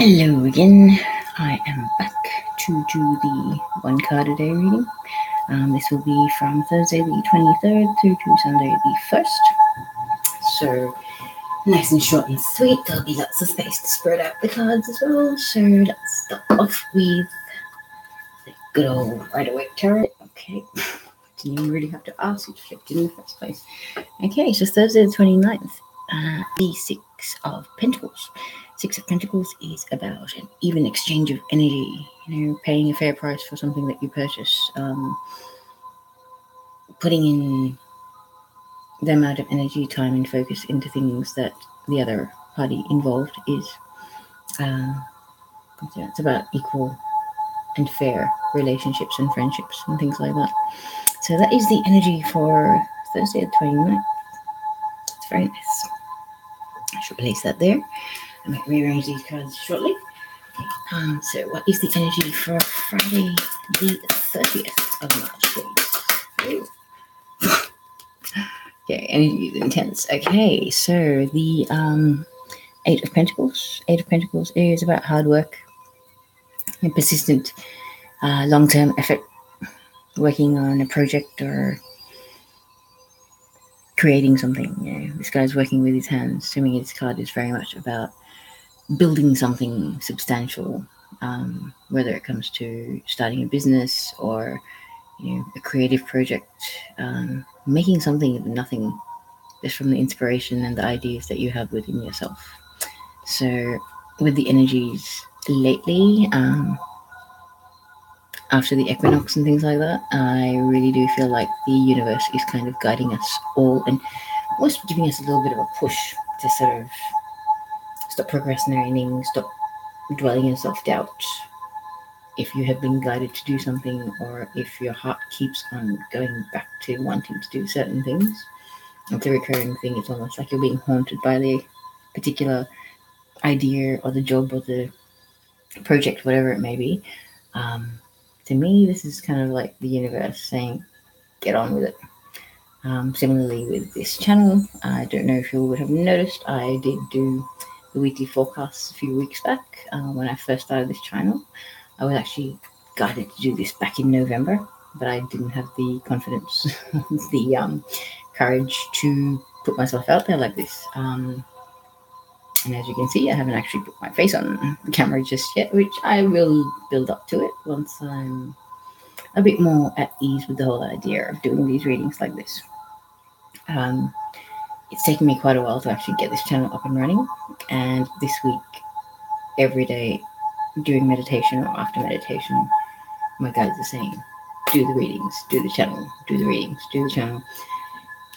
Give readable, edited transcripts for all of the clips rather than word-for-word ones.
Hello again. I am back to do the one card a day reading. This will be from Thursday the 23rd through to Sunday the 1st. So nice and short and sweet. There'll be lots of space to spread out the cards as well. So let's start off with the good old Rider-Waite Tarot. Okay. Didn't even really have to ask, it flipped in the first place. Okay, so Thursday the 29th. The Six of Pentacles. Six of Pentacles is about an even exchange of energy, paying a fair price for something that you purchase, putting in the amount of energy, time, and focus into things that the other party involved is. It's about equal and fair relationships and friendships and things like that. So that is the energy for Thursday the 29th. It's very nice. I should place that there. I might rearrange these cards shortly. So what is the energy for Friday the 30th of March, please? Okay, energy is intense. Okay, so the Eight of Pentacles. Eight of Pentacles is about hard work and persistent long-term effort, working on a project or creating something. This guy's working with his hands. To me, this card is very much about building something substantial, whether it comes to starting a business or a creative project, making something of nothing, just from the inspiration and the ideas that you have within yourself. So with the energies lately, after the equinox and things like that, I really do feel like the universe is kind of guiding us all and almost giving us a little bit of a push to sort of stop procrastinating, stop dwelling in self-doubt. If you have been guided to do something, or if your heart keeps on going back to wanting to do certain things, it's a recurring thing. It's almost like you're being haunted by the particular idea or the job or the project, whatever it may be. To me, this is kind of like the universe saying, get on with it. Similarly with this channel, I don't know if you would have noticed, I did do the weekly forecasts a few weeks back when I first started this channel. I was actually guided to do this back in November, but I didn't have the confidence, the courage to put myself out there like this. And as you can see, I haven't actually put my face on the camera just yet, which I will build up to it once I'm a bit more at ease with the whole idea of doing these readings like this. It's taken me quite a while to actually get this channel up and running, and this week, every day, during meditation or after meditation, my guides are saying, do the readings, do the channel, do the readings, do the channel.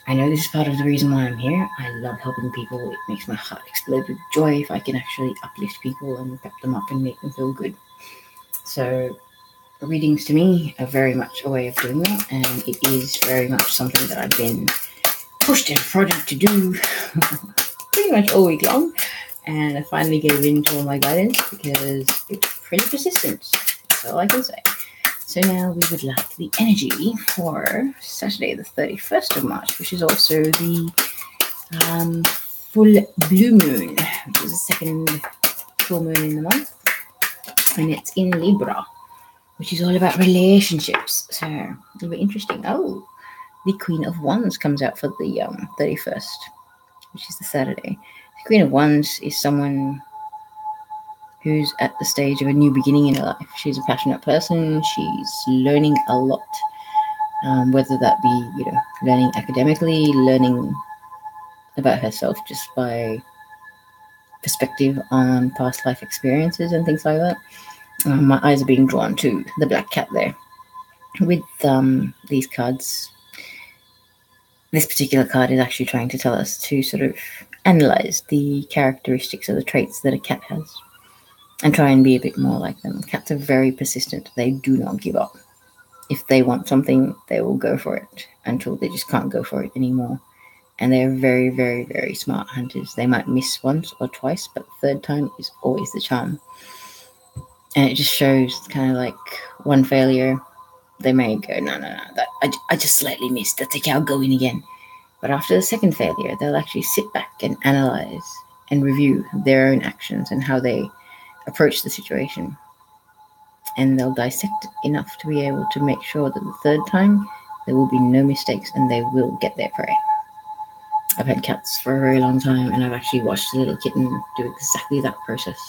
I know this is part of the reason why I'm here. I love helping people. It makes my heart explode with joy if I can actually uplift people and pep them up and make them feel good. So readings to me are very much a way of doing that, and it is very much something that I've been pushed and prodded to do pretty much all week long, and I finally gave in to all my guidance because it's pretty persistent. That's all I can say. So now we would like the energy for Saturday the 31st of March, which is also the full blue moon, which is the second full moon in the month, and it's in Libra, which is all about relationships. So it'll be interesting. Oh, the Queen of Wands comes out for the 31st, which is the Saturday. The Queen of Wands is someone who's at the stage of a new beginning in her life. She's a passionate person. She's learning a lot, whether that be, learning academically, learning about herself just by perspective on past life experiences and things like that. My eyes are being drawn to the black cat there. With these cards, this particular card is actually trying to tell us to sort of analyze the characteristics or the traits that a cat has and try and be a bit more like them. Cats are very persistent. They do not give up. If they want something, they will go for it until they just can't go for it anymore. And they're very, very, very smart hunters. They might miss once or twice, but the third time is always the charm. And it just shows kind of like one failure, they may go, no, I just slightly missed. That's okay, I'll go in again. But after the second failure, they'll actually sit back and analyze and review their own actions and how they approach the situation, and they'll dissect it enough to be able to make sure that the third time there will be no mistakes and they will get their prey. I've had cats for a very long time, and I've actually watched a little kitten do exactly that process,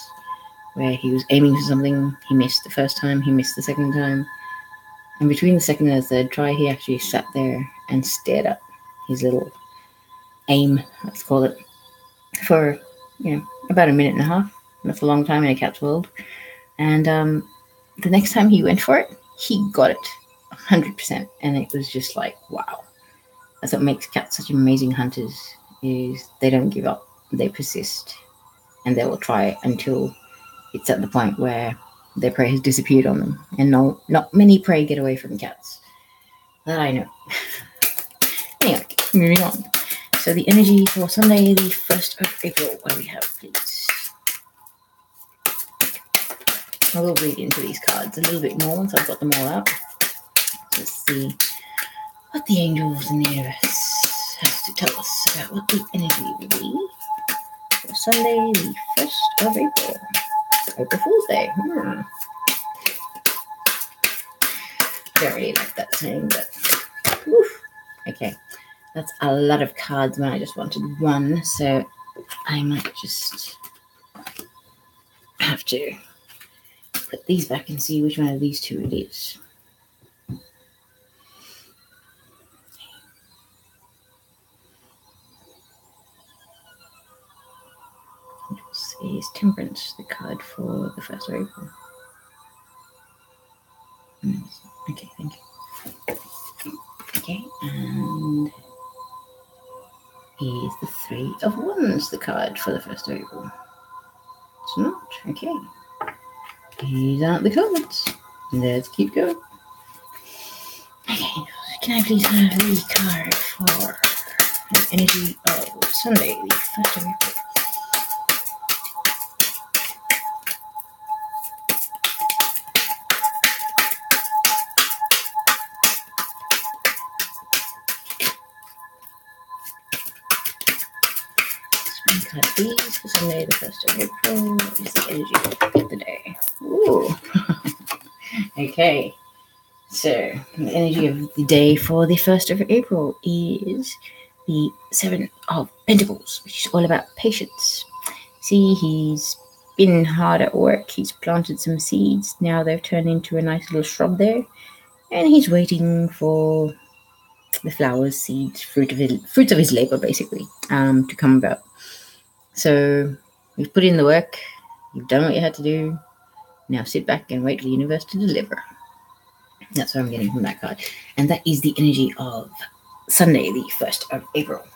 where he was aiming for something, he missed the first time, he missed the second time, and between the second and the third try, he actually sat there and stared at his little aim, let's call it, for about a minute and a half. That's a long time in a cat's world. And the next time he went for it, he got it 100%, and it was just like, wow. That's what makes cats such amazing hunters, is they don't give up, they persist, and they will try until it's at the point where their prey has disappeared on them. And no, not many prey get away from cats. That I know. Anyway, moving on. So the energy for Sunday, the 1st of April, what do we have, please? I will read into these cards a little bit more once I've got them all out. Let's see what the angels in the universe has to tell us about what the energy will be for Sunday, the 1st of April. April Fool's Day. Don't really like that saying, but woof. Okay, that's a lot of cards when I just wanted one, so I might just have to put these back and see which one of these two it is. Is Temperance the card for the 1st of April? Okay, thank you. Okay, and is the 3 of Wands the card for the 1st of April? It's not. Okay. These aren't the cards. Let's keep going. Okay, can I please have the card for the energy of Sunday, the 1st of April? Card these for Sunday, the 1st of April. What is the energy of the day? Ooh. Okay. So, the energy of the day for the 1st of April is the 7 of Pentacles, which is all about patience. See, he's been hard at work. He's planted some seeds. Now they've turned into a nice little shrub there. And he's waiting for the flowers, seeds, fruits of his labor, basically, to come about. So you've put in the work, you've done what you had to do, now sit back and wait for the universe to deliver. That's what I'm getting from that card. And that is the energy of Sunday, the 1st of April.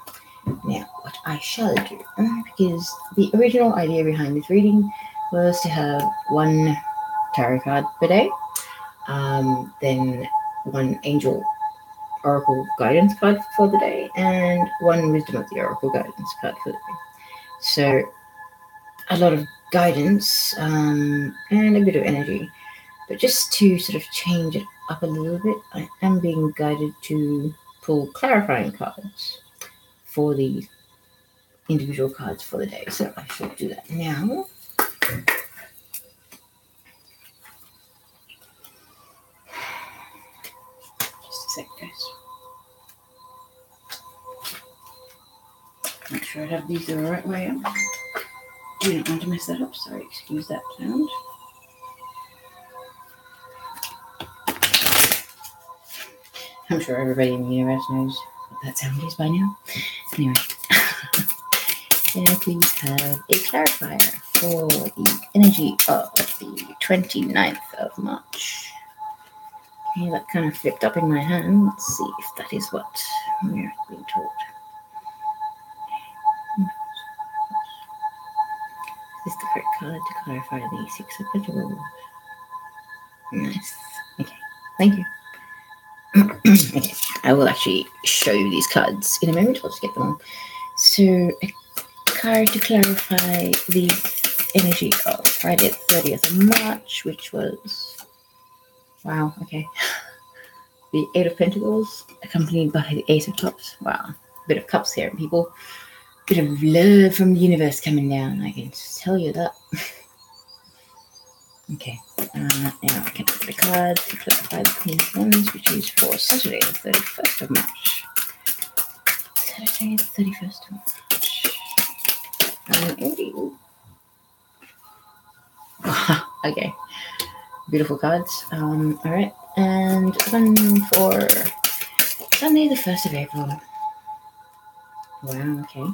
Now, what I shall do, because the original idea behind this reading was to have one tarot card per day, then one angel oracle guidance card for the day, and one wisdom of the oracle guidance card for the day. So a lot of guidance and a bit of energy, but just to sort of change it up a little bit, I am being guided to pull clarifying cards for the individual cards for the day. So I shall do that now. Just a sec, guys. Make sure I have these the right way up. Do not want to mess that up. Sorry, excuse that sound. I'm sure everybody in the universe knows what that sound is by now. Anyway, can I please have a clarifier for the energy of the 29th of March? Okay, that kind of flipped up in my hand. Let's see if that is what we're being told. Is this the correct card to clarify the 6 of Pentacles? Nice. Okay, thank you. Okay, I will actually show you these cards in a moment. I'll just get them on. So, a card to clarify the energy of Friday, 30th of March, which was, wow, okay, the 8 of Pentacles, accompanied by the Ace of Cups. Wow, a bit of cups here, people. Bit of love from the universe coming down, I can tell you that. Okay, now I can put the card to clarify the Queen of Wands, which is for Saturday, the 31st of March. Saturday, the 31st of March. Okay, beautiful cards. Alright, and one for Sunday, the 1st of April. Wow, okay.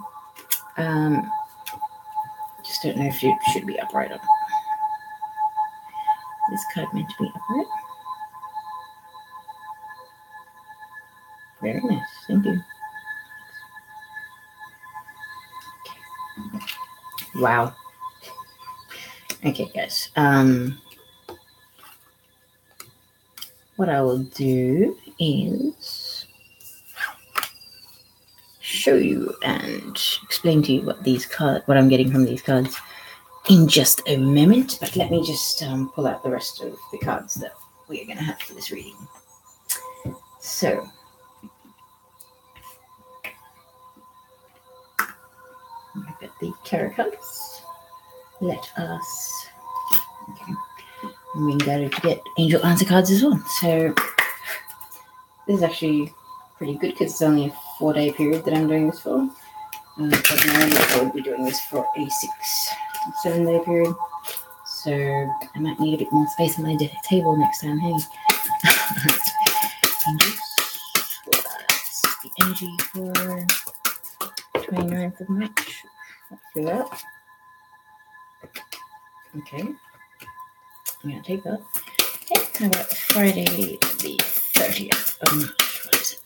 Just don't know if it should be upright or not. This card meant to be upright. Very nice, thank you. Okay. Wow. Okay, guys. What I will do is show you and explain to you what I'm getting from these cards in just a moment. But let me just pull out the rest of the cards that we are going to have for this reading. So, I've got the tarot cards. Let us. Okay. And we can go to get angel answer cards as well. So, this is actually pretty good because it's only a 4-day period that I'm doing this for. But normally I would be doing this for a 6-7 day period. So I might need a bit more space on my table next time. Hey. Angels. What's the energy for 29th of March? Let's do that. Okay. I'm going to take that. Okay, how about Friday the 30th of March? What is it?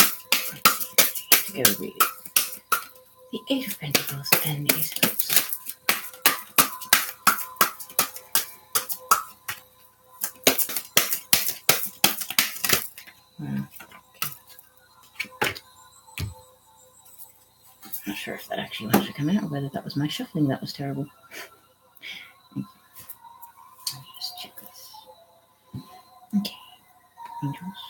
To go read the 8 of Pentacles and the Ace of Cups. Okay. Not sure if that actually wanted to come out or whether that was my shuffling that was terrible. Let me just check this. Okay. Angels.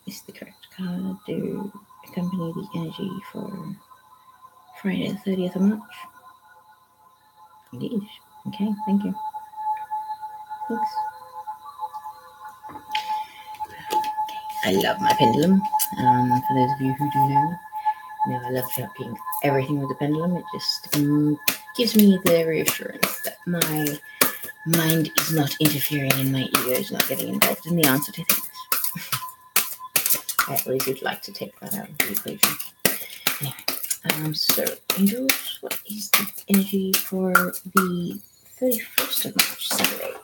Is the correct card to accompany the energy for Friday the 30th of March? Indeed. Okay, thank you. Thanks. I love my pendulum. For those of you who do know, I love chopping everything with the pendulum. It just gives me the reassurance that my mind is not interfering and my ego is not getting involved in the answer to things. I always would like to take that out of the equation. Anyway, so angels, what is the energy for the 31st of March, Saturday?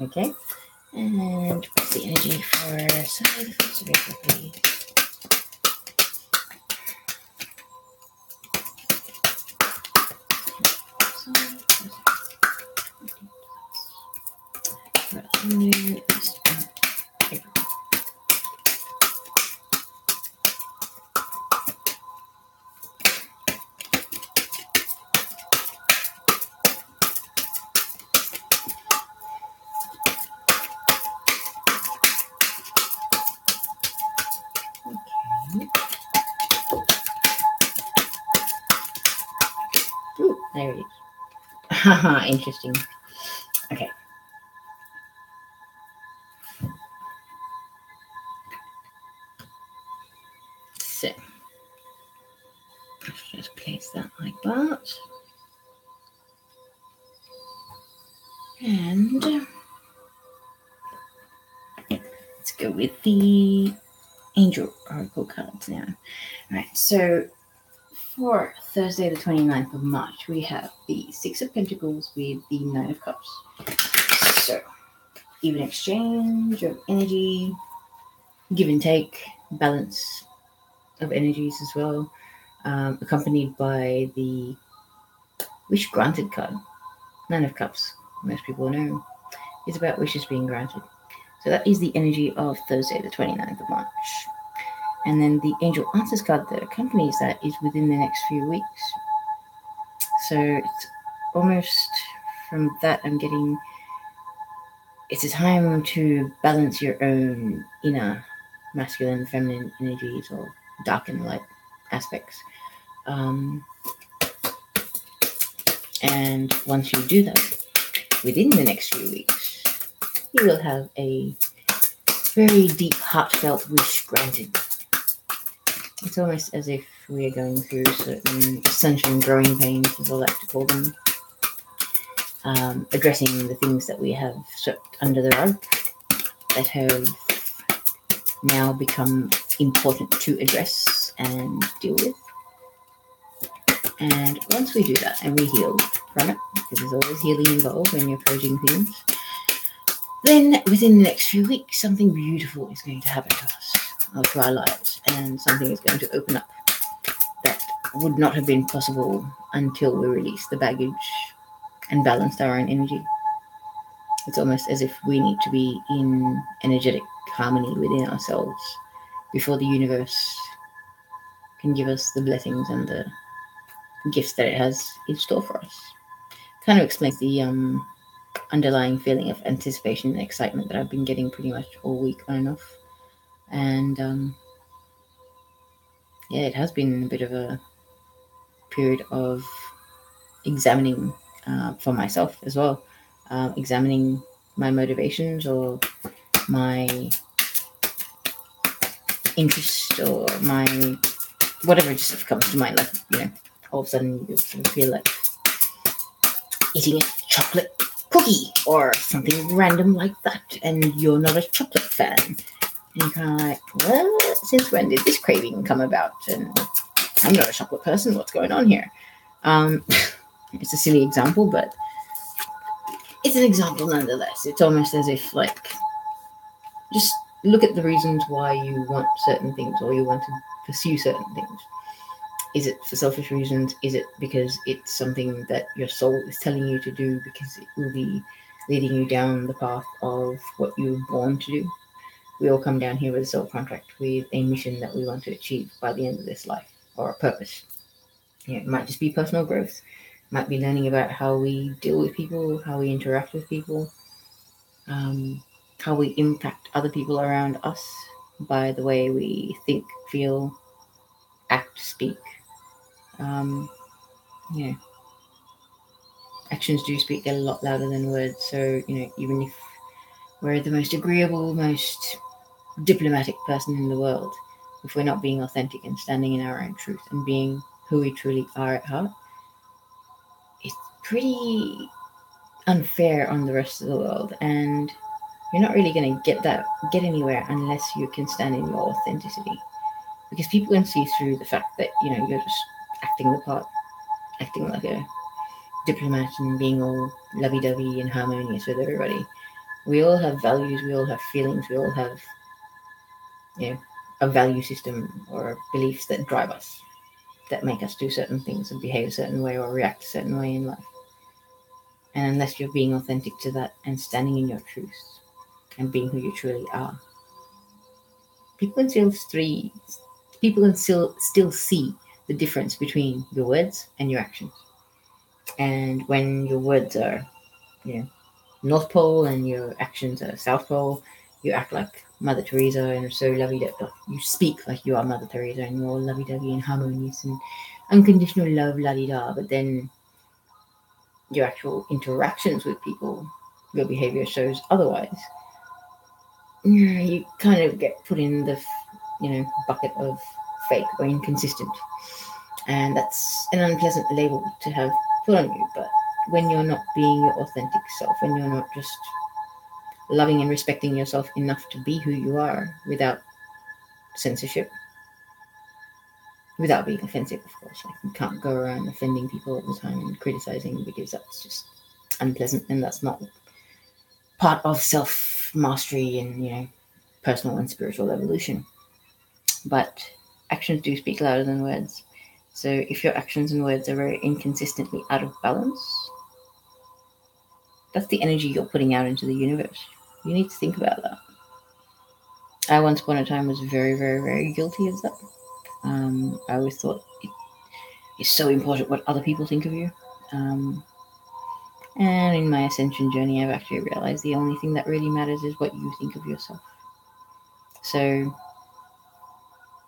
Okay. And what's the energy for Saturday the 1st of April, please? Ooh, there it is. Haha, interesting. Okay. So, let's just place that like that. And let's go with the Angel Oracle cards now. Alright, so for Thursday the 29th of March, we have the 6 of Pentacles with the 9 of Cups. So, even exchange of energy, give and take, balance of energies as well, accompanied by the Wish Granted card. 9 of Cups, most people know, is about wishes being granted. So that is the energy of Thursday the 29th of March. And then the Angel Answers card that accompanies that is within the next few weeks. So it's almost from that I'm getting, it's a time to balance your own inner masculine, feminine energies or dark and light aspects. And once you do that, within the next few weeks, you will have a very deep, heartfelt wish granted. It's almost as if we are going through certain ascension growing pains, as I like to call them, addressing the things that we have swept under the rug that have now become important to address and deal with. And once we do that and we heal from it, because there's always healing involved when you're purging things, then within the next few weeks, something beautiful is going to happen to us, or to our lives, and something is going to open up that would not have been possible until we released the baggage and balanced our own energy. It's almost as if we need to be in energetic harmony within ourselves before the universe can give us the blessings and the gifts that it has in store for us. Kind of explains the underlying feeling of anticipation and excitement that I've been getting pretty much all week on and off. And it has been a bit of a period of examining for myself as well, examining my motivations or my interest or my whatever just comes to mind. Like, all of a sudden you sort of feel like eating a chocolate cookie or something random like that, and you're not a chocolate fan. And you're kind of like, well, since when did this craving come about? And I'm not a chocolate person. What's going on here? It's a silly example, but it's an example nonetheless. It's almost as if, just look at the reasons why you want certain things or you want to pursue certain things. Is it for selfish reasons? Is it because it's something that your soul is telling you to do because it will be leading you down the path of what you were born to do? We all come down here with a soul contract, with a mission that we want to achieve by the end of this life, or a purpose. It might just be personal growth. It might be learning about how we deal with people, how we interact with people, how we impact other people around us by the way we think, feel, act, speak. Actions do speak a lot louder than words. So, even if we're the most agreeable, most diplomatic person in the world, if we're not being authentic and standing in our own truth and being who we truly are at heart, it's pretty unfair on the rest of the world. And you're not really going to get anywhere unless you can stand in your authenticity. Because people can see through the fact that, you're just acting the part, acting like a diplomat and being all lovey-dovey and harmonious with everybody. We all have values, we all have feelings, we all have, a value system or beliefs that drive us, that make us do certain things and behave a certain way or react a certain way in life. And unless you're being authentic to that and standing in your truth and being who you truly are, people can still see the difference between your words and your actions. And when your words are, North Pole and your actions are South Pole, you act like Mother Teresa and so lovey-dovey. You speak like you are Mother Teresa and you're all lovey-dovey and harmonious and unconditional love, la-di-da. But then your actual interactions with people, your behavior shows otherwise. You kind of get put in the, bucket of fake or inconsistent. And that's an unpleasant label to have put on you. But when you're not being your authentic self, when you're not just loving and respecting yourself enough to be who you are without censorship, without being offensive, of course. Like, you can't go around offending people all the time and criticizing, because that's just unpleasant, and that's not part of self-mastery and, personal and spiritual evolution. But actions do speak louder than words. So if your actions and words are very inconsistently out of balance, that's the energy you're putting out into the universe. You need to think about that. I once upon a time was very, very, very guilty of that. I always thought it's so important what other people think of you. And in my ascension journey, I've actually realized the only thing that really matters is what you think of yourself. So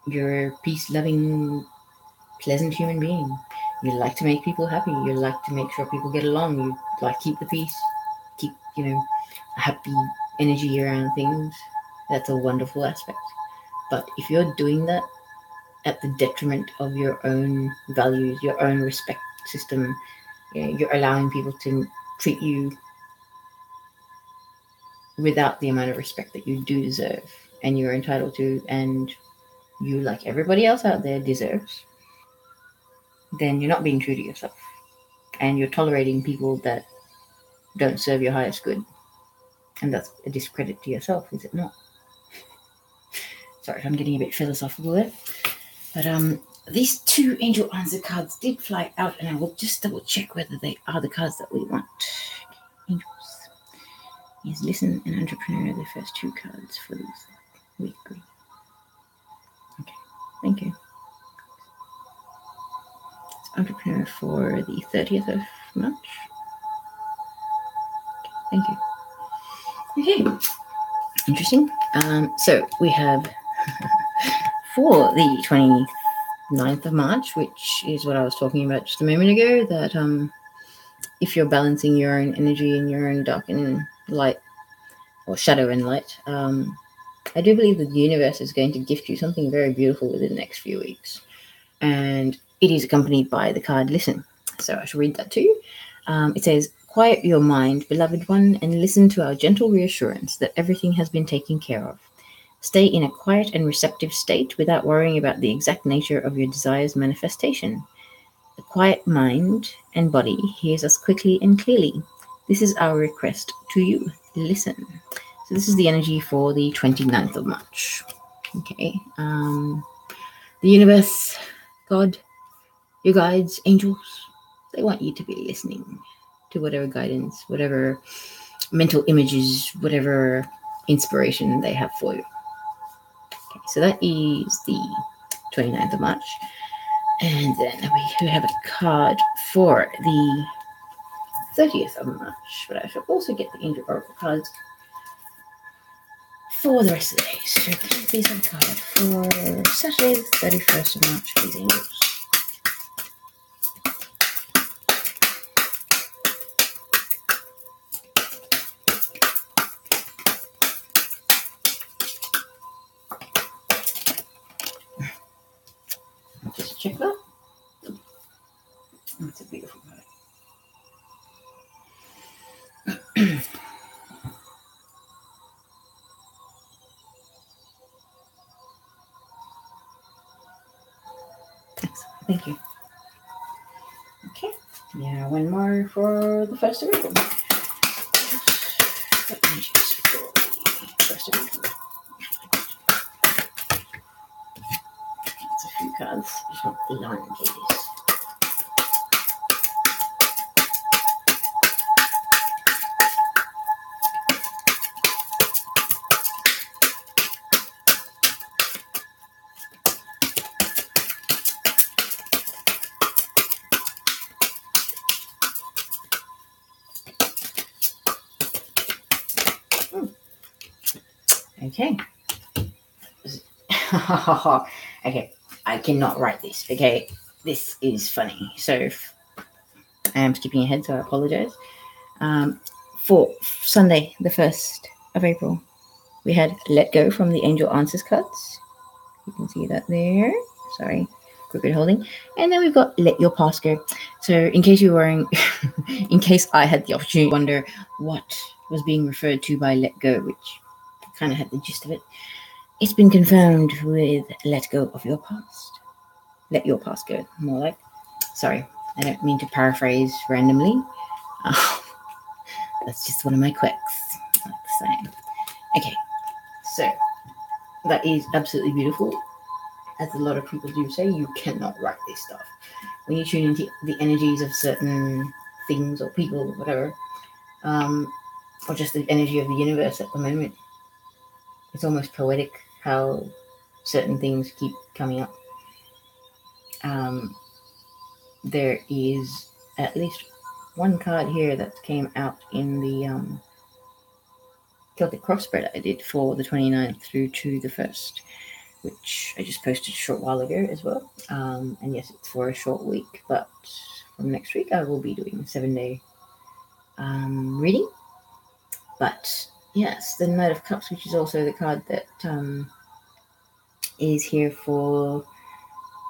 you're a peace-loving, pleasant human being. You like to make people happy. You like to make sure people get along. You like keep the peace, keep, a happy energy around things. That's a wonderful aspect. But if you're doing that at the detriment of your own values, your own respect system, you're allowing people to treat you without the amount of respect that you do deserve and you're entitled to, and you, like everybody else out there, deserves, then you're not being true to yourself. And you're tolerating people that don't serve your highest good. And that's a discredit to yourself, is it not? Sorry if I'm getting a bit philosophical there. But these two angel answer cards did fly out, and I will just double check whether they are the cards that we want. Angels. Yes, listen, an entrepreneur, the first two cards for this weekly. Okay, thank you. It's entrepreneur for the 30th of March. Okay, thank you. Okay, interesting. So we have for the 29th of March, which is what I was talking about just a moment ago, that if you're balancing your own energy and your own dark and light, or shadow and light, I do believe that the universe is going to gift you something very beautiful within the next few weeks. And it is accompanied by the card Listen. So I shall read that to you. It says, quiet your mind, beloved one, and listen to our gentle reassurance that everything has been taken care of. Stay in a quiet and receptive state without worrying about the exact nature of your desire's manifestation. The quiet mind and body hears us quickly and clearly. This is our request to you. Listen. So this is the energy for the 29th of March. Okay. The universe, God, your guides, angels, they want you to be listening to whatever guidance, whatever mental images, whatever inspiration they have for you. Okay, so that is the 29th of March. And then we have a card for the 30th of March, but I shall also get the angel oracle cards for the rest of the days. So please have a card for Saturday, the 31st of March, please, angels. Just check that. That's a beautiful card. Thank you. Okay. Yeah, one more for the 1st of April. That's a few cards. Just want the line, please. Okay. Okay, I cannot write this. Okay, this is funny. So I am skipping ahead, so I apologize. For Sunday, the 1st of April, we had Let Go from the Angel Answers cards. You can see that there. Sorry, crooked holding. And then we've got Let Your Past Go. So in case you were in case I had the opportunity to wonder what was being referred to by Let Go, which kind of had the gist of it, it's been confirmed with Let Go of Your Past. Let Your Past Go, more like. Sorry, I don't mean to paraphrase randomly. That's just one of my quirks, I like to say. Okay, so that is absolutely beautiful. As a lot of people do say, you cannot write this stuff. When you tune into the energies of certain things or people or whatever, or just the energy of the universe at the moment, it's almost poetic how certain things keep coming up. There is at least one card here that came out in the Celtic cross spread I did for the 29th through to the 1st. which I just posted a short while ago as well. And yes, it's for a short week, but from next week I will be doing a 7-day reading. But yes, the Knight of Cups, which is also the card that is here for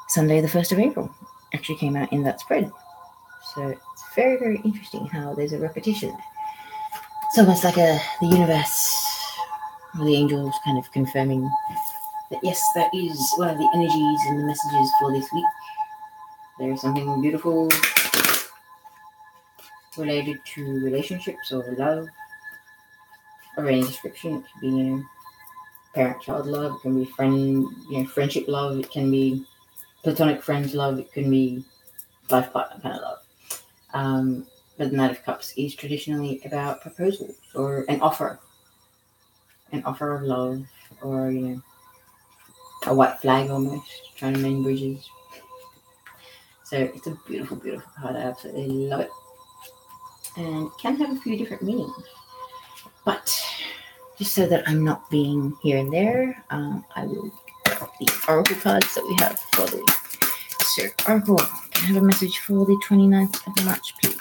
Sunday the 1st of April, actually came out in that spread. So it's very, very interesting how there's a repetition. It's almost like the universe or the angels kind of confirming that yes, that is one of the energies and the messages for this week. There is something beautiful related to relationships or love or any description. It could be, parent-child love. It can be friendship love. It can be platonic friends love. It can be life partner kind of love. But the Knight of Cups is traditionally about proposals or an offer of love, or a white flag almost, trying to mend bridges. So it's a beautiful, beautiful card. I absolutely love it, and it can have a few different meanings. But just so that I'm not being here and there, I will the oracle cards that we have for the week. So, Oracle, can I have a message for the 29th of March, please?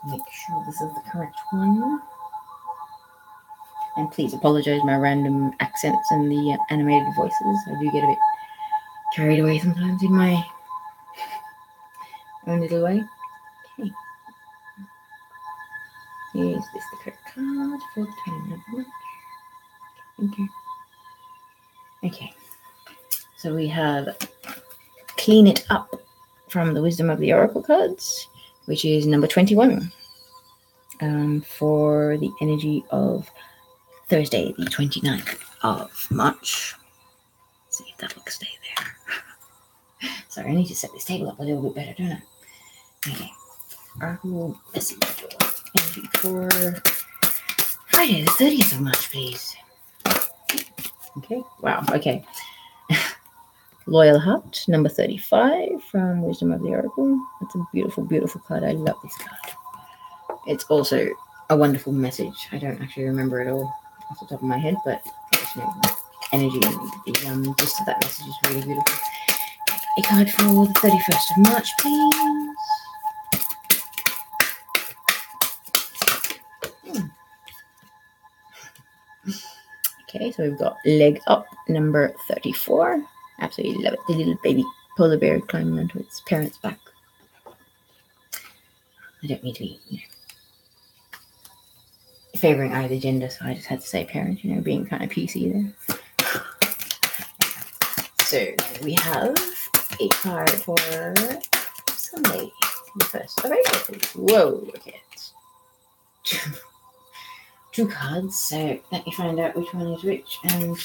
Make sure this is the correct one. And please apologize my random accents and the animated voices. I do get a bit carried away sometimes in my own little way. Okay. Is this the correct card for the 29th of March? Thank you. Okay. So we have Clean It Up from the Wisdom of the Oracle cards, which is number 21, for the energy of Thursday, the 29th of March. Let's see if that will stay there. Sorry, I need to set this table up a little bit better, don't I? Okay. Oracle message energy for Friday, the 30th of March, please. Okay. Wow. Okay. Loyal Heart, number 35 from Wisdom of the Oracle. It's a beautiful, beautiful card. I love this card. It's also a wonderful message. I don't actually remember it all off the top of my head, but the energy and the gist of that message is really beautiful. A card for the 31st of March, please. Okay, so we've got Leg Up, number 34. Absolutely love it. The little baby polar bear climbing onto its parents' back. I don't need to be, favoring either gender, so I just had to say parent, being kind of PC there. So we have a card for Sunday, the 1st of April. Whoa, okay. Two cards, so let me find out which one is which, and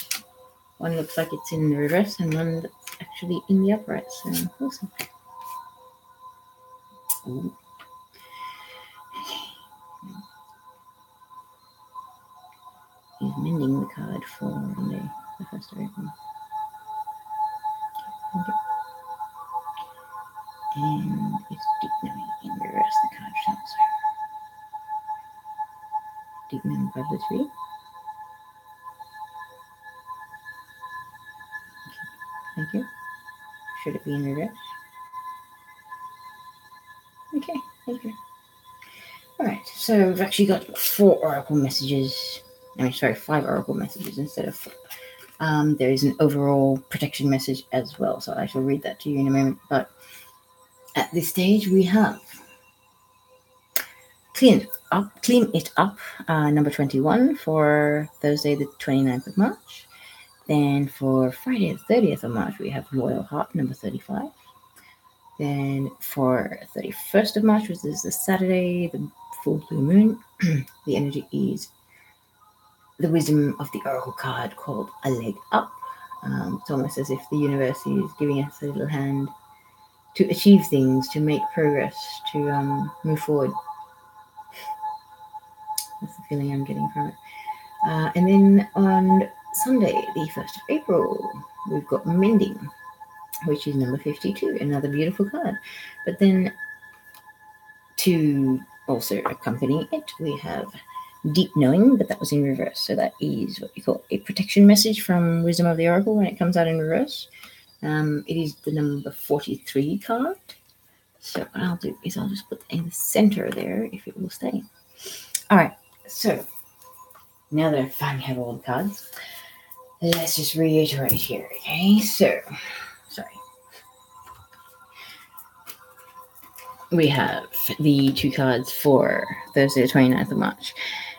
one looks like it's in the reverse and one that's actually in the upright, so awesome. Ooh. He's mending the card for Monday, the 1st of April. Okay. And it's deep knowing in reverse, the card shows. Deep knowing by the 3. Okay. Thank you. Should it be in reverse? Okay, thank you. Alright, so we've actually got 4 oracle messages. 5 oracle messages instead of 4. There is an overall protection message as well, so I shall read that to you in a moment. But at this stage, we have Clean It Up, number 21 for Thursday, the 29th of March. Then for Friday, the 30th of March, we have Loyal Heart, number 35. Then for 31st of March, which is the Saturday, the full blue moon, the energy is the Wisdom of the Oracle card called A Leg Up. It's almost as if the universe is giving us a little hand to achieve things, to make progress, to move forward. That's the feeling I'm getting from it. And then on Sunday, the 1st of April, we've got Mending, which is number 52, another beautiful card. But then to also accompany it, we have deep knowing, but that was in reverse. So that is what you call a protection message from Wisdom of the Oracle when it comes out in reverse. It is the number 43 card. So what I'll do is I'll just put in the center there if it will stay. All right, so now that I finally have all the cards, let's just reiterate here, okay? So, sorry. We have the two cards for Thursday, the 29th of March,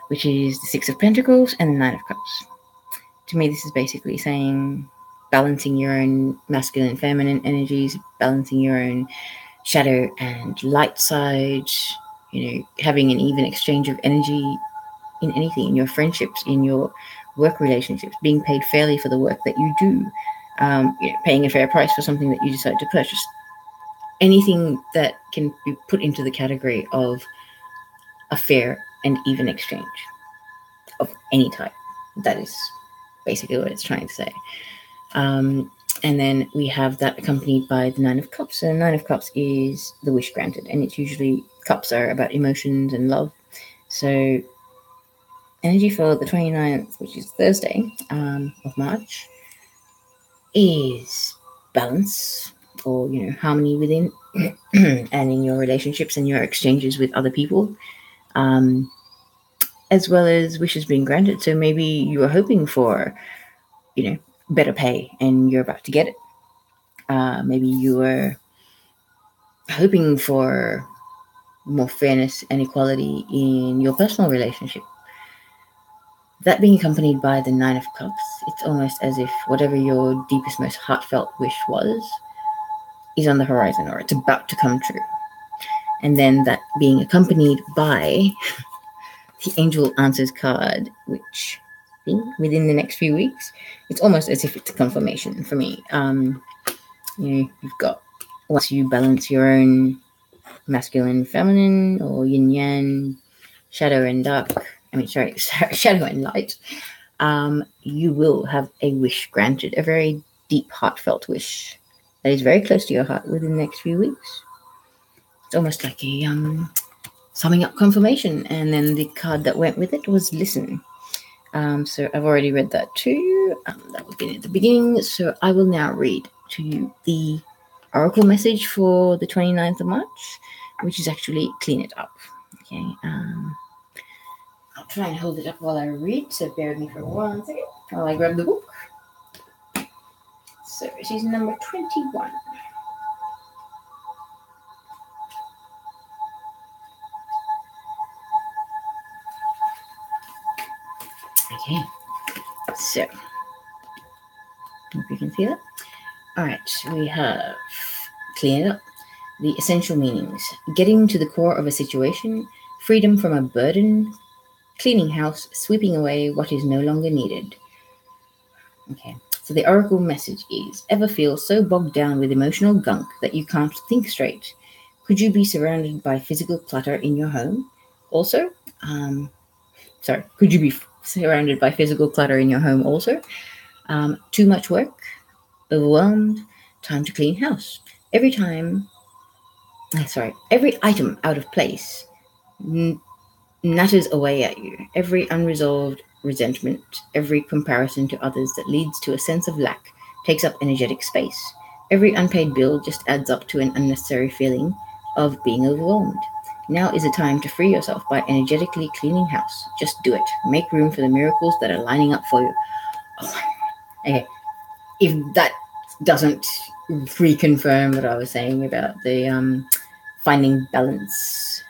which is the Six of Pentacles and the Nine of Cups. To me, this is basically saying balancing your own masculine and feminine energies, balancing your own shadow and light side, having an even exchange of energy in anything, in your friendships, in your work relationships, being paid fairly for the work that you do, paying a fair price for something that you decide to purchase. Anything that can be put into the category of a fair and even exchange of any type. That is basically what it's trying to say. And then we have that accompanied by the Nine of Cups. So the Nine of Cups is the wish granted, and it's usually, cups are about emotions and love. So energy for the 29th, which is Thursday of March, is balance, or harmony within and in your relationships and your exchanges with other people, as well as wishes being granted. So maybe you are hoping for better pay and you're about to get it. Maybe you are hoping for more fairness and equality in your personal relationship. That being accompanied by the Nine of Cups, it's almost as if whatever your deepest, most heartfelt wish was is on the horizon, or it's about to come true. And then that being accompanied by the Angel Answers card, which within the next few weeks, it's almost as if it's a confirmation for me. You've got, once you balance your own masculine, feminine, or yin yang, shadow and shadow and light, you will have a wish granted, a very deep, heartfelt wish that is very close to your heart within the next few weeks. It's almost like a summing up confirmation. And then the card that went with it was Listen. So I've already read that to you. That would be at the beginning. So I will now read to you the Oracle message for the 29th of March, which is actually Clean It Up. Okay. I'll try and hold it up while I read, so bear with me for 1 second while I grab the book. So it is number 21. Okay, so hope you can see that. All right, we have Clean It Up. The essential meanings: getting to the core of a situation, freedom from a burden, cleaning house, sweeping away what is no longer needed. Okay, so the Oracle message is: ever feel so bogged down with emotional gunk that you can't think straight? Could you be surrounded by physical clutter in your home? Also, could you be surrounded by physical clutter in your home also? Too much work, overwhelmed, time to clean house. Every item out of place natters away at you. Every unresolved resentment, every comparison to others that leads to a sense of lack takes up energetic space. Every unpaid bill just adds up to an unnecessary feeling of being overwhelmed. Now is the time to free yourself by energetically cleaning house. Just do it. Make room for the miracles that are lining up for you. Okay. If that doesn't reconfirm what I was saying about the finding balance,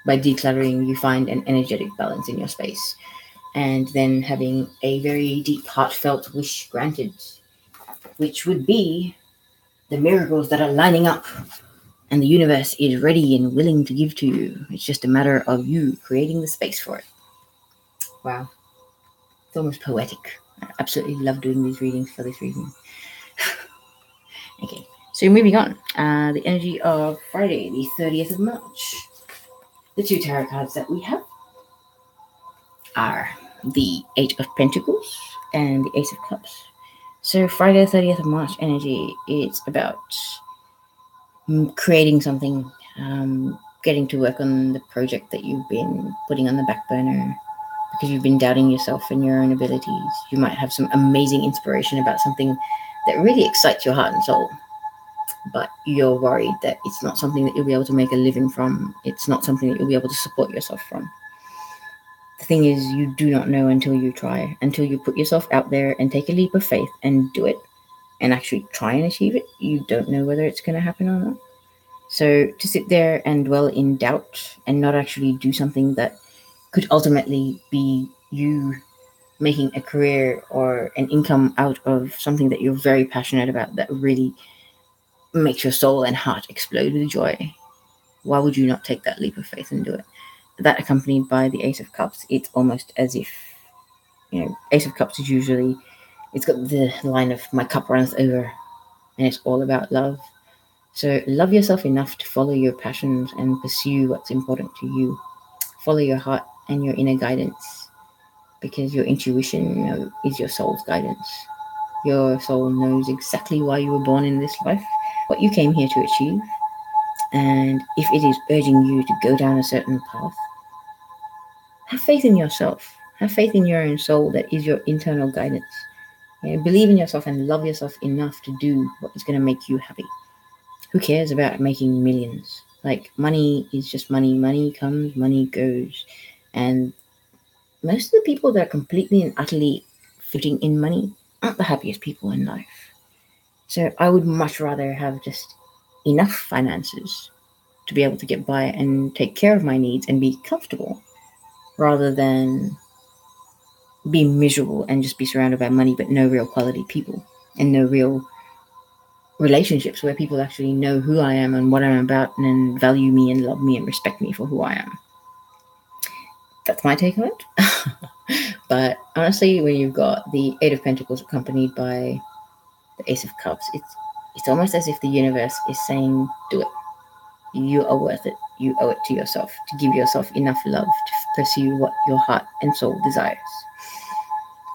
by decluttering, you find an energetic balance in your space, and then having a very deep, heartfelt wish granted, which would be the miracles that are lining up, and the universe is ready and willing to give to you. It's just a matter of you creating the space for it. Wow. It's almost poetic. I absolutely love doing these readings for this reason. Okay, so moving on. The energy of Friday, the 30th of March. The two tarot cards that we have are the Eight of Pentacles and the Ace of Cups. So Friday, 30th of March energy, it's about creating something, getting to work on the project that you've been putting on the back burner because you've been doubting yourself and your own abilities. You might have some amazing inspiration about something that really excites your heart and soul, but you're worried that it's not something that you'll be able to make a living from. It's not something that you'll be able to support yourself from. The thing is, you do not know until you try, until you put yourself out there and take a leap of faith and do it and actually try and achieve it. You don't know whether it's going to happen or not. So to sit there and dwell in doubt and not actually do something that could ultimately be you making a career or an income out of something that you're very passionate about, that really makes your soul and heart explode with joy, why would you not take that leap of faith and do it? That accompanied by the Ace of Cups, it's almost as if, Ace of Cups is usually, it's got the line of my cup runs over, and it's all about love. So love yourself enough to follow your passions and pursue what's important to you. Follow your heart and your inner guidance, because your intuition is your soul's guidance. Your soul knows exactly why you were born in this life, what you came here to achieve. And if it is urging you to go down a certain path, have faith in yourself. Have faith in your own soul that is your internal guidance. Believe in yourself and love yourself enough to do what is going to make you happy. Who cares about making millions? Like, money is just money. Money comes, money goes. And most of the people that are completely and utterly fitting in money aren't the happiest people in life. So I would much rather have just enough finances to be able to get by and take care of my needs and be comfortable, rather than be miserable and just be surrounded by money but no real quality people and no real relationships where people actually know who I am and what I'm about and value me and love me and respect me for who I am. That's my take on it. But honestly, when you've got the Eight of Pentacles accompanied by the Ace of Cups, it's almost as if the universe is saying, do it. You are worth it. You owe it to yourself to give yourself enough love to pursue what your heart and soul desires.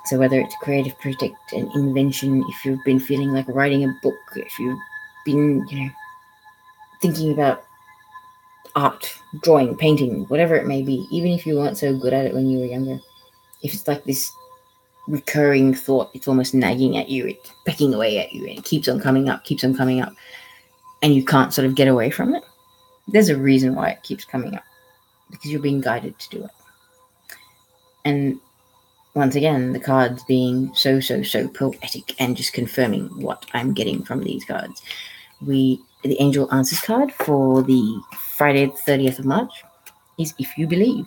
So whether it's a creative project, an invention, if you've been feeling like writing a book, if you've been, thinking about art, drawing, painting, whatever it may be, even if you weren't so good at it when you were younger, if it's like this recurring thought, it's almost nagging at you, it's pecking away at you, and it keeps on coming up, and you can't sort of get away from it, there's a reason why it keeps coming up, because you're being guided to do it. And once again, the cards being so poetic and just confirming what I'm getting from these cards. The Angel Answers card for the Friday the 30th of March is if you believe.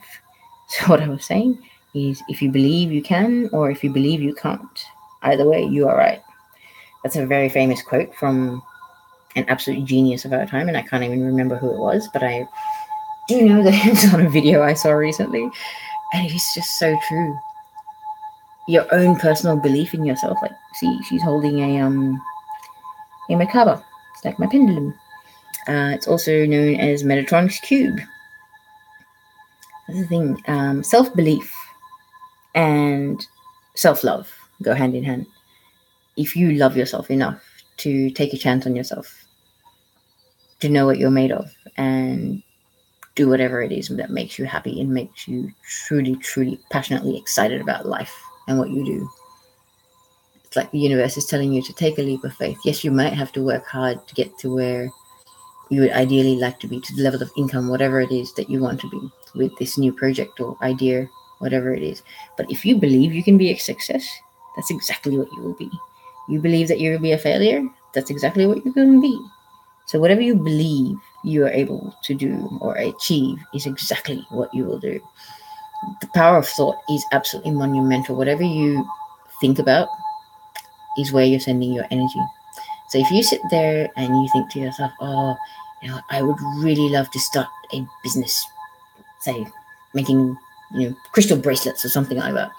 So what I was saying is, if you believe you can, or if you believe you can't, either way, you are right. That's a very famous quote from an absolute genius of our time, and I can't even remember who it was, but I do know that it was on a video I saw recently, and it is just so true. Your own personal belief in yourself. Like, see, she's holding a Merkaba. It's like my pendulum. It's also known as Metatron's cube. That's the thing. Self-belief and self-love go hand in hand. If you love yourself enough to take a chance on yourself, to know what you're made of, and do whatever it is that makes you happy and makes you truly passionately excited about life and what you do. It's like the universe is telling you to take a leap of faith. Yes, you might have to work hard to get to where you would ideally like to be, to the level of income, whatever it is that you want to be with this new project or idea, whatever it is. But if you believe you can be a success, that's exactly what you will be. You believe that you will be a failure, that's exactly what you're going to be. So whatever you believe you are able to do or achieve is exactly what you will do. The power of thought is absolutely monumental. Whatever you think about is where you're sending your energy. So if you sit there and you think to yourself, I would really love to start a business, say, making, crystal bracelets or something like that.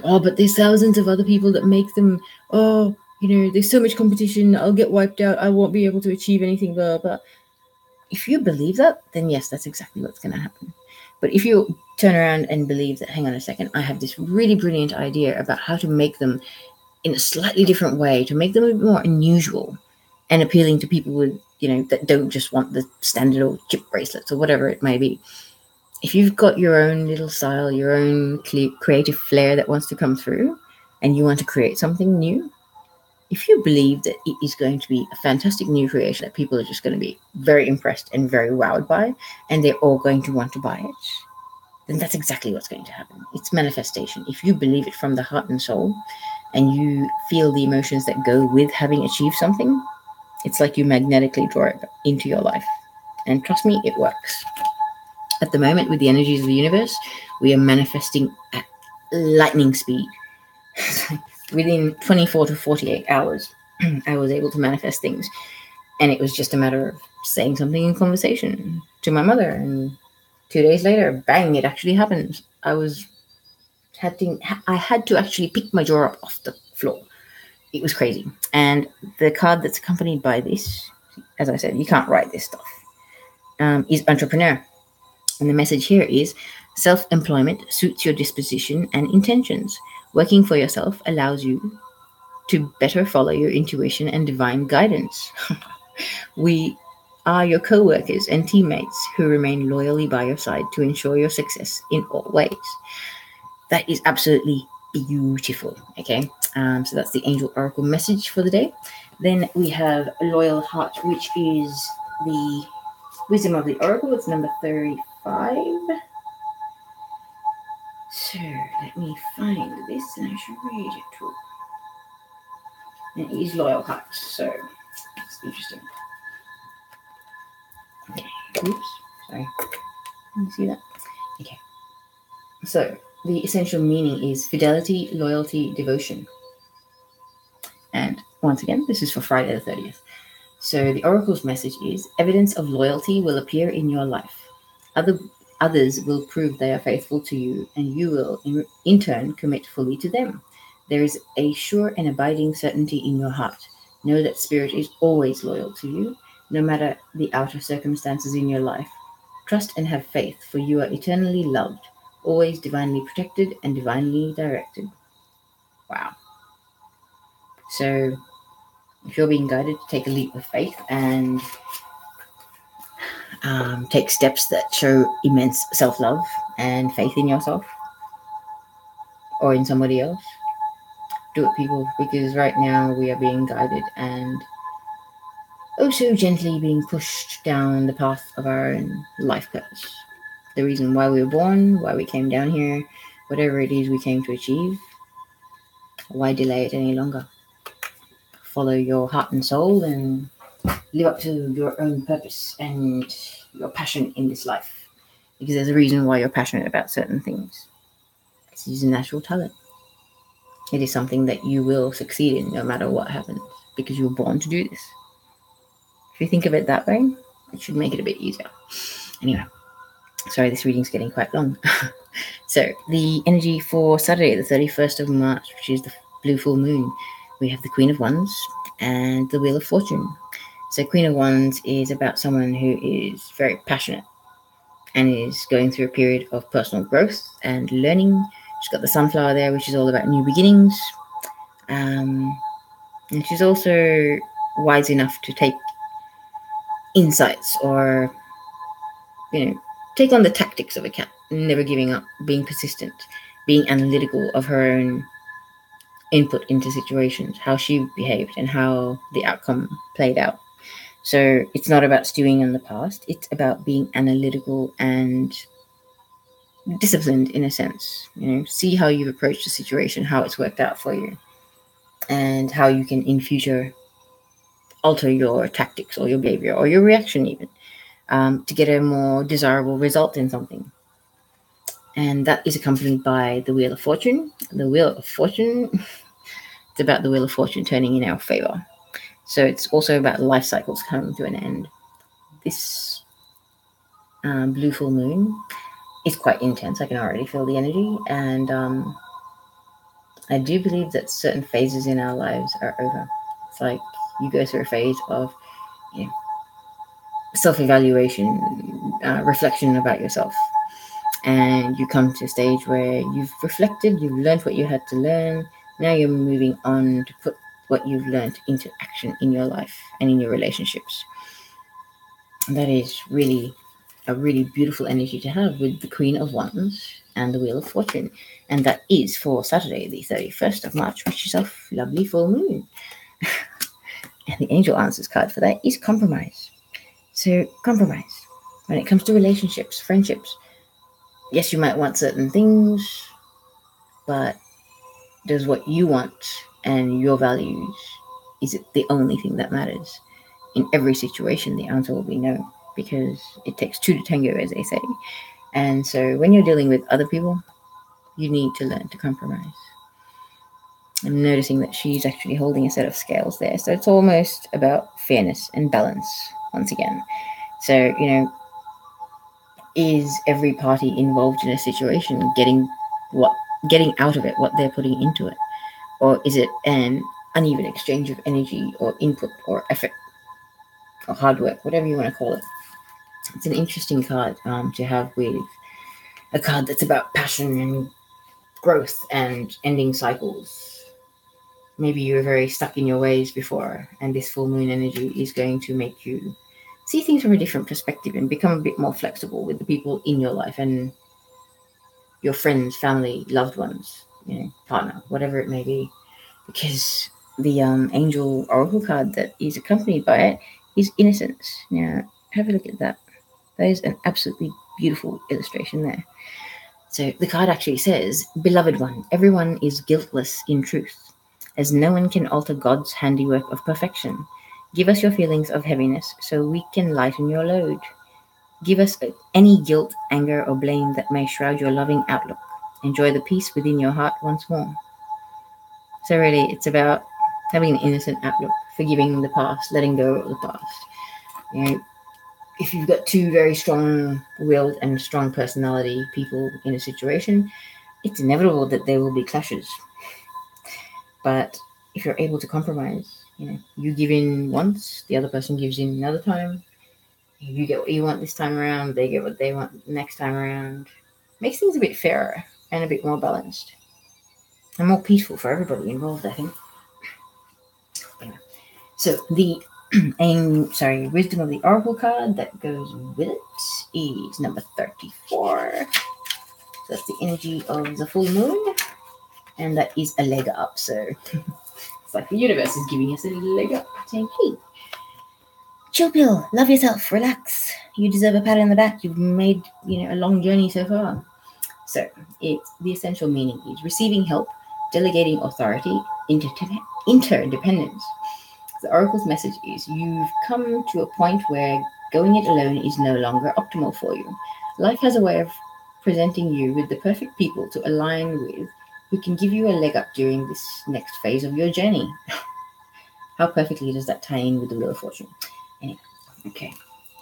But there's thousands of other people that make them. There's so much competition. I'll get wiped out. I won't be able to achieve anything, blah, blah. If you believe that, then yes, that's exactly what's going to happen. But if you turn around and believe that, hang on a second, I have this really brilliant idea about how to make them in a slightly different way, to make them a bit more unusual, and appealing to people with, that don't just want the standard or chip bracelets or whatever it may be. If you've got your own little style, your own creative flair that wants to come through, and you want to create something new, if you believe that it is going to be a fantastic new creation that people are just going to be very impressed and very wowed by, and they're all going to want to buy it, then that's exactly what's going to happen. It's manifestation. If you believe it from the heart and soul, and you feel the emotions that go with having achieved something, it's like you magnetically draw it into your life. And trust me, it works. At the moment, with the energies of the universe, we are manifesting at lightning speed. Within 24 to 48 hours, I was able to manifest things. And it was just a matter of saying something in conversation to my mother. And 2 days later, bang, it actually happened. I had to actually pick my jaw up off the floor. It was crazy. And the card that's accompanied by this, as I said, you can't write this stuff, is entrepreneur. And the message here is self-employment suits your disposition and intentions. Working for yourself allows you to better follow your intuition and divine guidance. We are your co-workers and teammates who remain loyally by your side to ensure your success in all ways. That is absolutely beautiful. Okay, so that's the Angel Oracle message for the day. Then we have Loyal Heart, which is the Wisdom of the Oracle. It's number 35. So let me find this and I should read it too. And it is Loyal Heart, so it's interesting. Okay, oops, sorry. Can you see that? Okay. So the essential meaning is fidelity, loyalty, devotion. And once again, this is for Friday the 30th. So the Oracle's message is evidence of loyalty will appear in your life. Others will prove they are faithful to you, and you will in turn commit fully to them. There is a sure and abiding certainty in your heart. Know that Spirit is always loyal to you, no matter the outer circumstances in your life. Trust and have faith, for you are eternally loved, always divinely protected and divinely directed. Wow. So if you're being guided to take a leap of faith and take steps that show immense self-love and faith in yourself or in somebody else, do it, people, because right now we are being guided and oh so gently being pushed down the path of our own life purpose. The reason why we were born, why we came down here, whatever it is we came to achieve, why delay it any longer? Follow your heart and soul and live up to your own purpose and your passion in this life. Because there's a reason why you're passionate about certain things. This is a natural talent. It is something that you will succeed in no matter what happens, because you were born to do this. If you think of it that way, it should make it a bit easier. Anyway, sorry, this reading's getting quite long. So the energy for Saturday, the 31st of March, which is the blue full moon, we have the Queen of Wands and the Wheel of Fortune. So Queen of Wands is about someone who is very passionate and is going through a period of personal growth and learning. She's got the sunflower there, which is all about new beginnings. And she's also wise enough to take insights or, take on the tactics of a cat, never giving up, being persistent, being analytical of her own input into situations, how she behaved and how the outcome played out. So it's not about stewing in the past. It's about being analytical and disciplined in a sense. See how you've approached the situation, how it's worked out for you, and how you can in future alter your tactics or your behavior or your reaction even to get a more desirable result in something. And that is accompanied by the Wheel of Fortune. The Wheel of Fortune, it's about the Wheel of Fortune turning in our favor. So it's also about life cycles coming to an end. This blue full moon is quite intense. I can already feel the energy. And I do believe that certain phases in our lives are over. It's like you go through a phase of self-evaluation, reflection about yourself. And you come to a stage where you've reflected, you've learned what you had to learn. Now you're moving on to put what you've learned into action in your life and in your relationships. And that is really a really beautiful energy to have with the Queen of Wands and the Wheel of Fortune. And that is for Saturday, the 31st of March, which is a lovely full moon. And the Angel Answers card for that is compromise. So compromise. When it comes to relationships, friendships, yes, you might want certain things, but does what you want and your values, is it the only thing that matters? In every situation, the answer will be no, because it takes two to tango, as they say. And so when you're dealing with other people, you need to learn to compromise. I'm noticing that she's actually holding a set of scales there. So it's almost about fairness and balance once again. So, is every party involved in a situation getting out of it what they're putting into it? Or is it an uneven exchange of energy or input or effort or hard work, whatever you want to call it? It's an interesting card to have with a card that's about passion and growth and ending cycles. Maybe you were very stuck in your ways before, and this full moon energy is going to make you see things from a different perspective and become a bit more flexible with the people in your life and your friends, family, loved ones, partner, whatever it may be. Because the angel oracle card that is accompanied by it is innocence. Now, have a look at that. That is an absolutely beautiful illustration there. So the card actually says, "Beloved one, everyone is guiltless in truth, as no one can alter God's handiwork of perfection. Give us your feelings of heaviness so we can lighten your load. Give us any guilt, anger, or blame that may shroud your loving outlook. Enjoy the peace within your heart once more." So really, it's about having an innocent outlook, forgiving the past, letting go of the past. If you've got two very strong-willed and strong personality people in a situation, it's inevitable that there will be clashes. But if you're able to compromise, you give in once, the other person gives in another time. You get what you want this time around, they get what they want next time around. Makes things a bit fairer and a bit more balanced. And more peaceful for everybody involved, I think. So the wisdom of the oracle card that goes with it is number 34. So that's the energy of the full moon, and that is a leg up. So it's like the universe is giving us a little leg up, saying, "Hey, chill pill, love yourself, relax. You deserve a pat on the back. You've made a long journey so far." So the essential meaning is receiving help, delegating authority, interdependence. The oracle's message is, you've come to a point where going it alone is no longer optimal for you. Life has a way of presenting you with the perfect people to align with, who can give you a leg up during this next phase of your journey. How perfectly does that tie in with the Wheel of Fortune? Anyway, okay.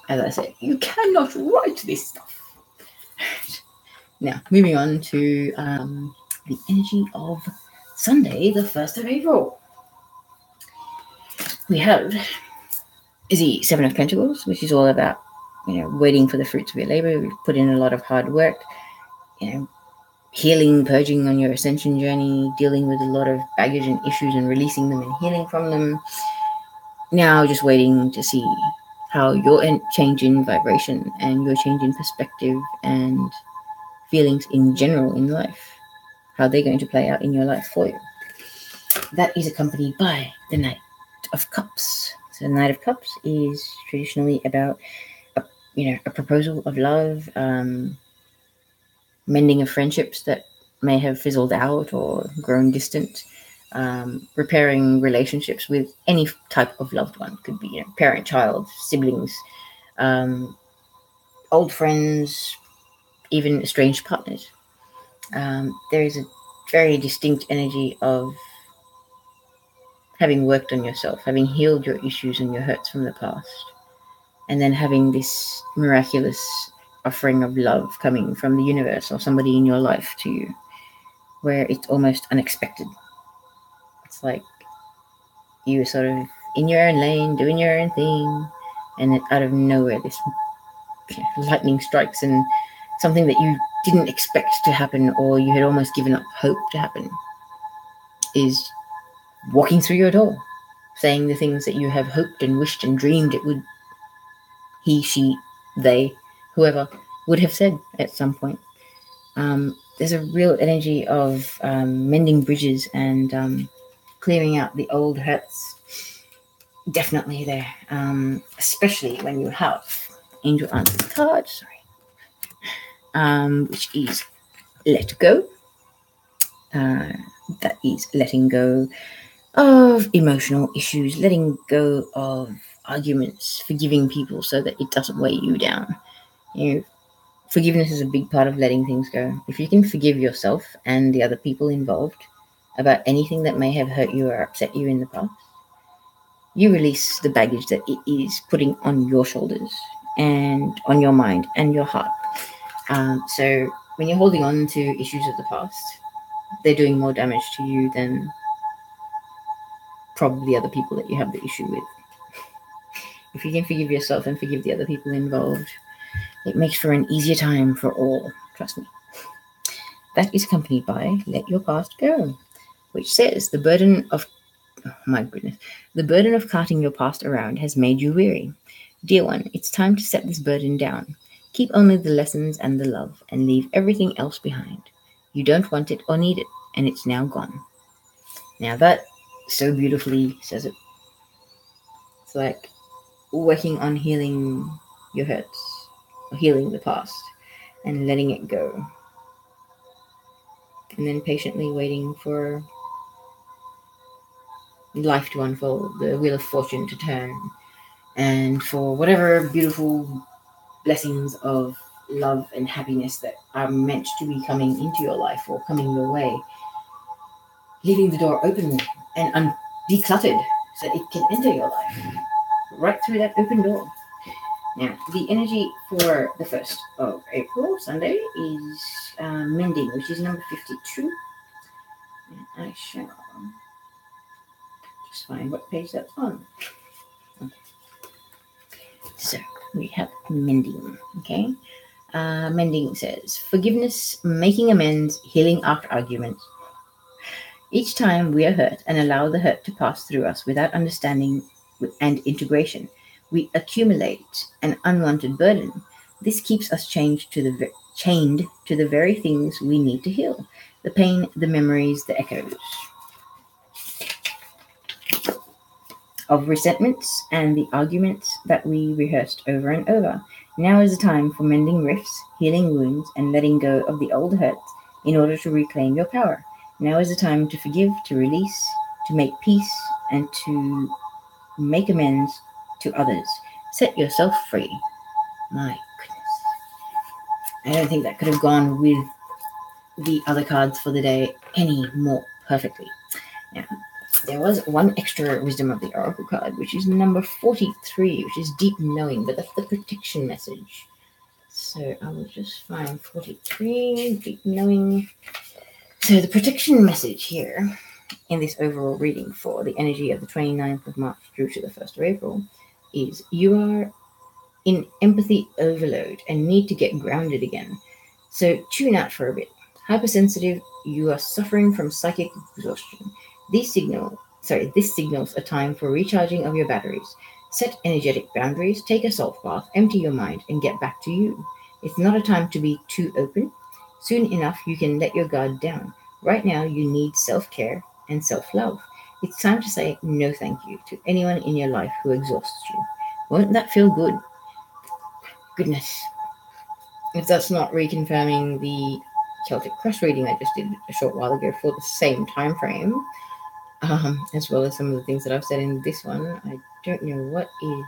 As I said, you cannot write this stuff. Now, moving on to the energy of Sunday, the 1st of April. We have the Seven of Pentacles, which is all about, waiting for the fruits of your labor. We've put in a lot of hard work, healing, purging on your ascension journey, dealing with a lot of baggage and issues and releasing them and healing from them. Now just waiting to see how your change in vibration and your change in perspective and feelings in general in life, how they're going to play out in your life for you. That is accompanied by the Knight of Cups. So the Knight of Cups is traditionally about a proposal of love, mending of friendships that may have fizzled out or grown distant, repairing relationships with any type of loved one. Could be parent, child, siblings, old friends, even estranged partners. There is a very distinct energy of having worked on yourself, having healed your issues and your hurts from the past, and then having this miraculous offering of love coming from the universe or somebody in your life to you, where it's almost unexpected. It's like you were sort of in your own lane, doing your own thing, and then out of nowhere this lightning strikes, and something that you didn't expect to happen or you had almost given up hope to happen is walking through your door, saying the things that you have hoped and wished and dreamed it would, he, she, they, whoever would have said at some point. There's a real energy of mending bridges and clearing out the old hurts. Definitely there, especially when you have Angel Answers card, which is let go. That is letting go of emotional issues, letting go of arguments, forgiving people so that it doesn't weigh you down. Forgiveness is a big part of letting things go. If you can forgive yourself and the other people involved about anything that may have hurt you or upset you in the past, you release the baggage that it is putting on your shoulders and on your mind and your heart. So when you're holding on to issues of the past, they're doing more damage to you than probably other people that you have the issue with. If you can forgive yourself and forgive the other people involved, it makes for an easier time for all, trust me. That is accompanied by Let Your Past Go, which says the burden of carting your past around has made you weary. Dear one, it's time to set this burden down. Keep only the lessons and the love, and leave everything else behind. You don't want it or need it, and it's now gone. Now that so beautifully says it. It's like working on healing your hurts, or healing the past, and letting it go. And then patiently waiting for life to unfold, the wheel of fortune to turn, and for whatever beautiful blessings of love and happiness that are meant to be coming into your life or coming your way, leaving the door open and decluttered so it can enter your life right through that open door. Now, the energy for the 1st of April, Sunday, is mending, which is number 52. And I shall just find what page that's on. Okay. So we have mending, okay? Mending says, forgiveness, making amends, healing after arguments. Each time we are hurt and allow the hurt to pass through us without understanding and integration, we accumulate an unwanted burden. This keeps us chained to the very things we need to heal. The pain, the memories, the echoes of resentments and the arguments that we rehearsed over and over. Now is the time for mending rifts, healing wounds, and letting go of the old hurts in order to reclaim your power. Now is the time to forgive, to release, to make peace, and to make amends to others. Set yourself free. My goodness. I don't think that could have gone with the other cards for the day any more perfectly. Now, there was one extra Wisdom of the Oracle card, which is number 43, which is Deep Knowing, but that's the protection message. So I will just find 43, Deep Knowing. So the protection message here in this overall reading for the energy of the 29th of March through to the 1st of April is you are in empathy overload and need to get grounded again. So tune out for a bit. Hypersensitive, you are suffering from psychic exhaustion. This signals a time for recharging of your batteries. Set energetic boundaries, take a salt bath, empty your mind, and get back to you. It's not a time to be too open. Soon enough, you can let your guard down. Right now, you need self-care and self-love. It's time to say no thank you to anyone in your life who exhausts you. Won't that feel good? Goodness. If that's not reconfirming the Celtic Cross reading I just did a short while ago for the same time frame, as well as some of the things that I've said in this one, I don't know what is.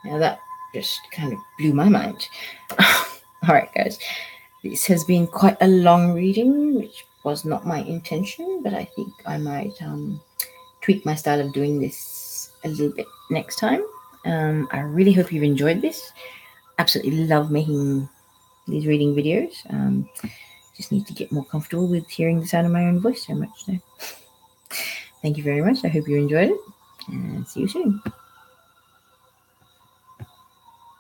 Now that just kind of blew my mind. Alright guys, this has been quite a long reading, which was not my intention, but I think I might tweak my style of doing this a little bit next time. I really hope you've enjoyed this. Absolutely love making these reading videos. Just need to get more comfortable with hearing the sound of my own voice so much. So thank you very much. I hope you enjoyed it, and see you soon.